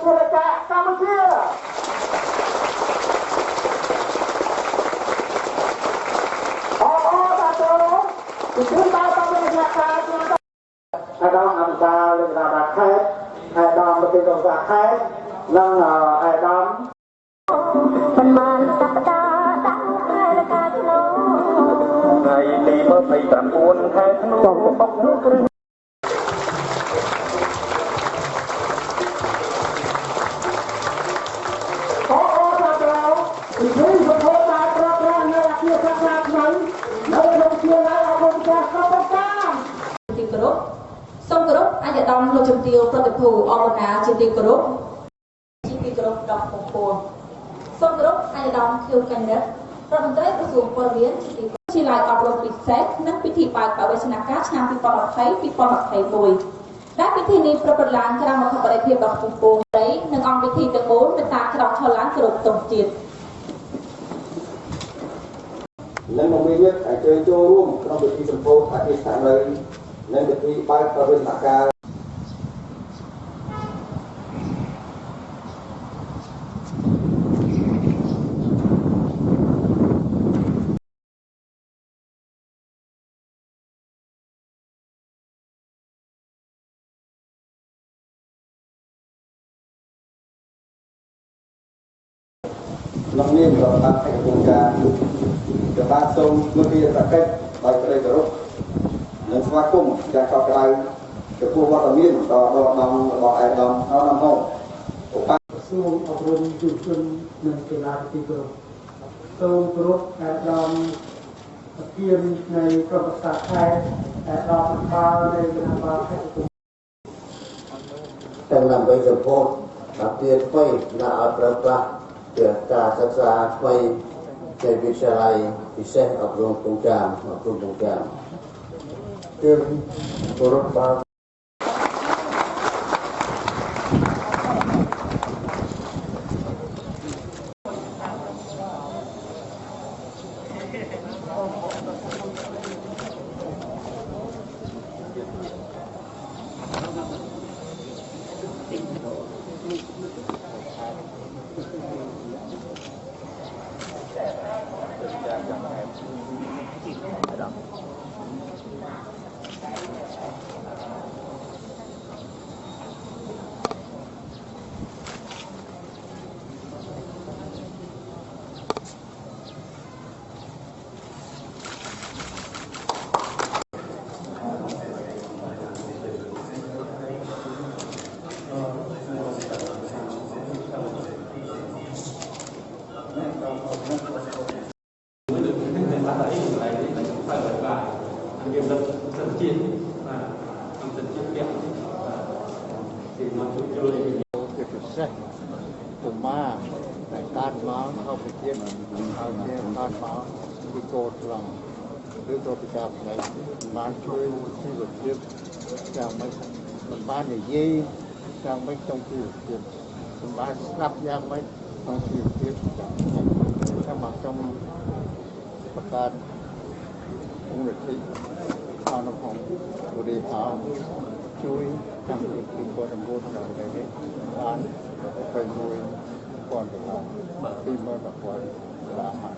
ជារាជការកម្ពុជាអរតាចូលពីព្រឹកដល់តាមរយៈការជួយអាដាមអង្ការលេខradar ខេត្តអាដាមប្រទេសរសាខេត្តនិងអាដាមប៉ុន្មានសប្តាហ៍ដាក់ខែរកាធ្នូថ្ងៃទី29ខែធ្នូបុកនោះព្រឹងពីព្រឹកសភៅបានប្រាប់ប្រាស់នៅអាគារសាខាថ្មីនៅក្នុងវិទ្យាល័យអប់រំចាស់គ្រប់ប្រការទីគោរពសូមគោរពអាយដាមលោកជំទាវប្រតិភូអមណាជាទីគោរពជាទីគោរពដល់ពពកសូមគោរពអាយដាមខៀវកញ្ញរិទ្ធរដ្ឋមន្ត្រីក្រសួងព័ត៌មានជាទីវិទ្យាល័យអប់រំពិសេសនិងពិធីបើកបរិយាកាសឆ្នាំ2020-2021ដែលពិធីនេះប្រព្រឹត្តឡើងក្រោមអធិបតេយ្យភាពរបស់ពពកនិងអង្គពិធីទាំងមូលនៅតាមក្រោមឆលានគ្រប់ទង់ជាតិនិងមមាញឹកឲ្យចូលរួមក្នុងពិធីសម្ពោធអធិស្ឋានលើនិងពិធីបើកបរិយាកាសក្នុងនាមរដ្ឋបាលឯកជនការจะបានសូមលោកជាប្រកិច្ចដោយក្តីគោរពនិងស្វាគមន៍យ៉ាងកក់ក្ដៅចំពោះវត្តមានដល់ដំរបស់ឯកឧត្តមហងឧបក្រសួងអប់រំយុវជននិងកីឡាទីគោរពសូមគោរពឯកឧត្តមប្រធាននៃក្រុមប្រឹក្សាខេត្តឯកឧត្តមបាលនៃគណៈបាលខេត្តទាំងដើម្បីសពោធអាពាហ៍ថ្មីដែលឲ្យប្រើប្រាស់ជាការសិក្សាថ្មីในวิทยาลัยพิเศษอบรมโครงการคือโปรบาผมมาในการมาเข้าไปเทียบเอาเทียบการมาที่โกดลังหรือตัวประชาชนบ้านช่วยที่แบบเทียบอย่างไม่บ้านอย่างยี่อย่างไม่ต้องที่เทียบบ้านรับอย่างไม่ต้องที่เทียบถ้ามาtrongประกาศองค์ฤาษีทางของบริหารช่วยทำกิจกรรมบริบูรณ์อย่างไรนี้บ้านไปมวยก่อนที่เมื่อแบบว่าอาหาร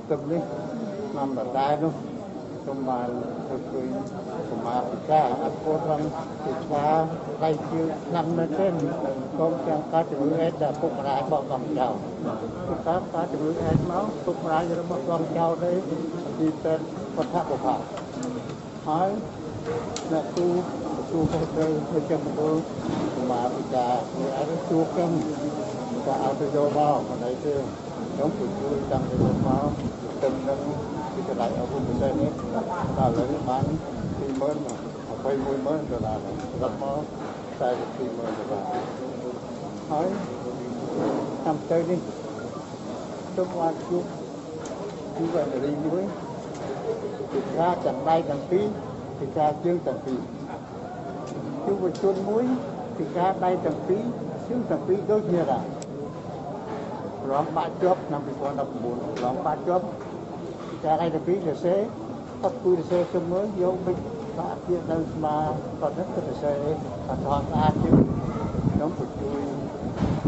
ตึกนี้นำแบบได้เนาะประมาณคือประมาณแค่อัดโคตรติดช้าไล่คิวนำมาเส้นกองจังการจะรู้เอ็ดพวกรายบอกกองเจ้าทุกครั้งการจะรู้เอ็ดเมาส์พวกรายจะบอกกองเจ้าได้ที่เป็นประทับประพักหายนักตู้เคยจะมาดูมาพิจารณาตู้กันจะเอาไปโยนมาคนไหนเชื่อน้องผู้ช่วยจังไปโยนมาเต็มนั้นที่จะไหลเอาผู้ช่วยนี้ตาเลยมันที่เมื่อเอาไปมวยเมื่อจะได้รับมาใส่ที่เมื่อจะได้หายทำใจดิทุกวันชุบที่ว่าจะดีด้วยติดราจังได้จังปีติดราchươngจังปีchú vừa chôn muối thì cá đây tầng phí xuống tầng phí đôi kia là rõm ba chớp năm mươi con đập buồn rõm ba chớp cá đây tầng phí là xe bắt cùi là xe chung mới vô mình đã kia đâu mà còn rất là xe còn hoàn ra chứ ខ្ញុំក៏ជួយ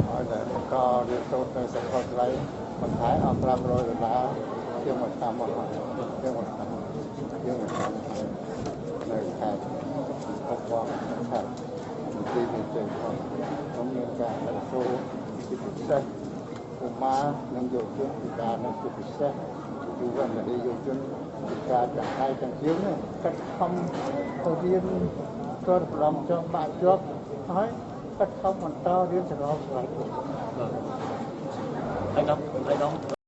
ឲ្យតែករៀនសូត្រនៅសាកលវិទ្យាល័យបន្ថែមអស់$500ជាងមួយឆ្នាំមកហើយជាងមួយឆ្នាំនៅខេត្តកំពង់ខេត្តទីនេះចេញផងខ្ញុំមានការអនុគ្រោះជាពិសេសកុមារនិងយុវជនពិការនិងជាពិសេសយុវនារីយុវជនពិការទាំងដៃទាំងជើងកាត់ខំរៀនចូលប្រឡំចុះបាក់ជាប់ហើយកាត់ខំបន្តរៀនសកលវិទ្យាល័យ anh Đông